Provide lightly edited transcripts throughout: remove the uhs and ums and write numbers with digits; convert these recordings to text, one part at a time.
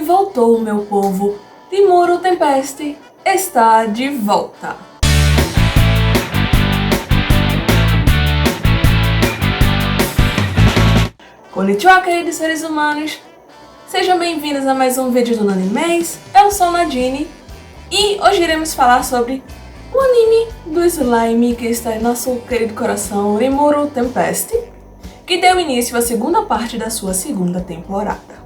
voltou, meu povo. Rimuru Tempest está de volta. Konnichiwa, queridos seres humanos. Sejam bem-vindos a mais um vídeo do Nanimeis. Eu sou Nadine e hoje iremos falar sobre o anime do slime que está em nosso querido coração, Rimuru Tempest, que deu início à segunda parte da sua segunda temporada.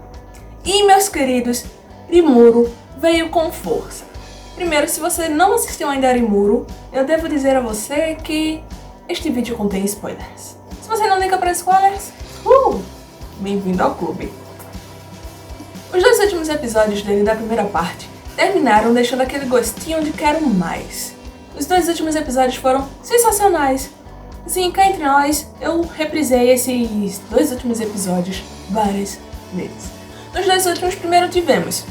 E, meus queridos, Rimuru veio com força. Primeiro, se você não assistiu ainda a Rimuru, eu devo dizer a você que este vídeo contém spoilers. Se você não liga para spoilers, bem-vindo ao clube. Os dois últimos episódios dele da primeira parte terminaram deixando aquele gostinho de quero mais. Os dois últimos episódios foram sensacionais. Sim, cá entre nós, eu reprisei esses dois últimos episódios várias vezes. Nos dois últimos, primeiro tivemos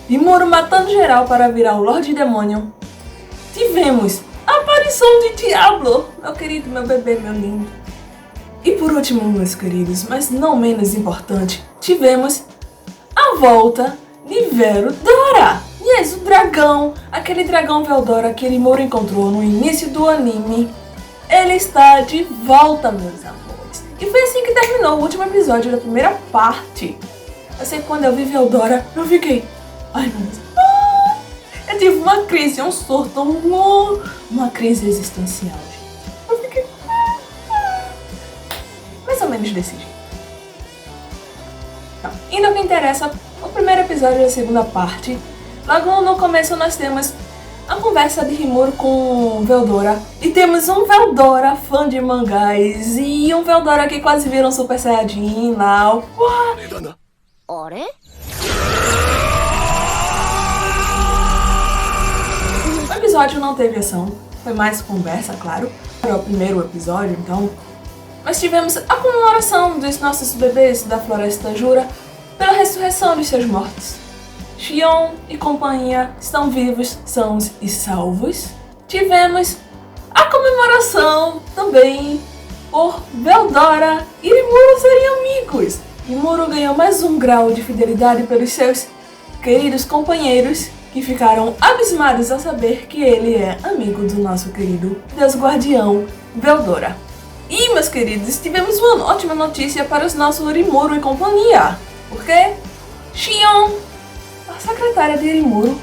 Rimuru matando geral para virar o Lorde Demônio. Tivemos a aparição de Diablo, meu querido, meu bebê, meu lindo. E por último, meus queridos, mas não menos importante, tivemos a volta de Veldora. Yes, o dragão, aquele dragão Veldora que Rimuru encontrou no início do anime, ele está de volta, meus amores. E foi assim que terminou o último episódio da primeira parte. Eu sei que quando eu vi Veldora, eu fiquei... ai, meu Deus. Eu tive uma crise, um surto, uma crise existencial, gente. Eu fiquei... mais ou menos desse jeito. Então, indo ao que interessa, o primeiro episódio da segunda parte. Logo no começo nós temos a conversa de Rimuru com Veldora. E temos um Veldora fã de mangás e um Veldora que quase vira um Super Saiyajin lá. O episódio não teve ação, foi mais conversa, claro. Era o primeiro episódio, então. Mas tivemos a comemoração dos nossos bebês da Floresta Jura pela ressurreição de seus mortos. Xion e companhia estão vivos, sãos e salvos. Tivemos a comemoração também por Veldora e Rimuru serem amigos. Rimuru ganhou mais um grau de fidelidade pelos seus queridos companheiros, que ficaram abismados ao saber que ele é amigo do nosso querido Deus Guardião Veldora. E, meus queridos, tivemos uma ótima notícia para os nossos Rimuru e companhia, porque Xion, a secretária de Rimuru,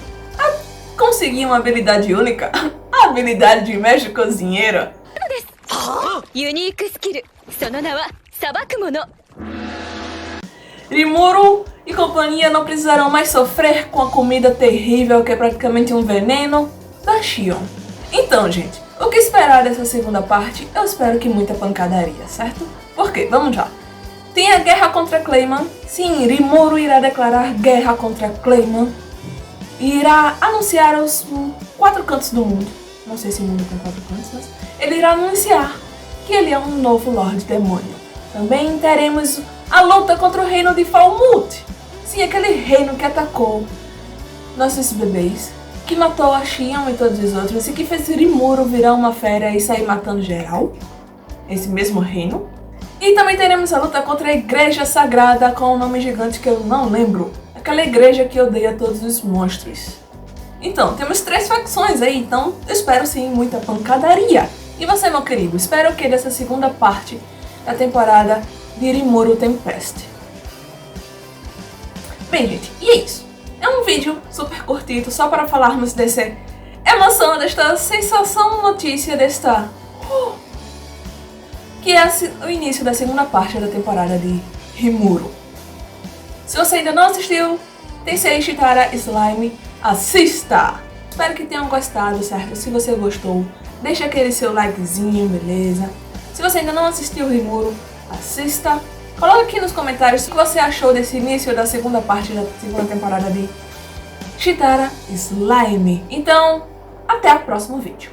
conseguiu uma habilidade única, a habilidade de mestre cozinheiro. Rimuru e companhia não precisarão mais sofrer com a comida terrível, que é praticamente um veneno, da Xion. Então, gente, o que esperar dessa segunda parte? Eu espero que muita pancadaria, certo? Por quê? Vamos lá. Tem a guerra contra Clayman. Sim, Rimuru irá declarar guerra contra Clayman e irá anunciar aos 4 cantos do mundo. Não sei se o mundo tem 4 cantos, mas ele irá anunciar que ele é um novo Lorde Demônio. Também teremos a luta contra o reino de Falmouth. Sim, aquele reino que atacou nossos bebês, que matou a Xion e todos os outros e que fez Rimuru virar uma fera e sair matando geral. Esse mesmo reino. E também teremos a luta contra a Igreja Sagrada com um nome gigante que eu não lembro. Aquela igreja que odeia todos os monstros. Então, temos 3 facções aí, então eu espero sim muita pancadaria. E você, meu querido, espera o que dessa segunda parte da temporada de Rimuru Tempest? Bem, gente, e é isso. É um vídeo super curtito, só para falarmos dessa emoção, desta sensação, notícia, desta... que é o início da segunda parte da temporada de Rimuru. Se você ainda não assistiu, Tensei Shitara Slime, assista! Espero que tenham gostado, certo? Se você gostou, deixa aquele seu likezinho, beleza? Se você ainda não assistiu Rimuru, assista! Coloque aqui nos comentários o que você achou desse início da segunda parte da segunda temporada de Shitara Slime. Então, até o próximo vídeo.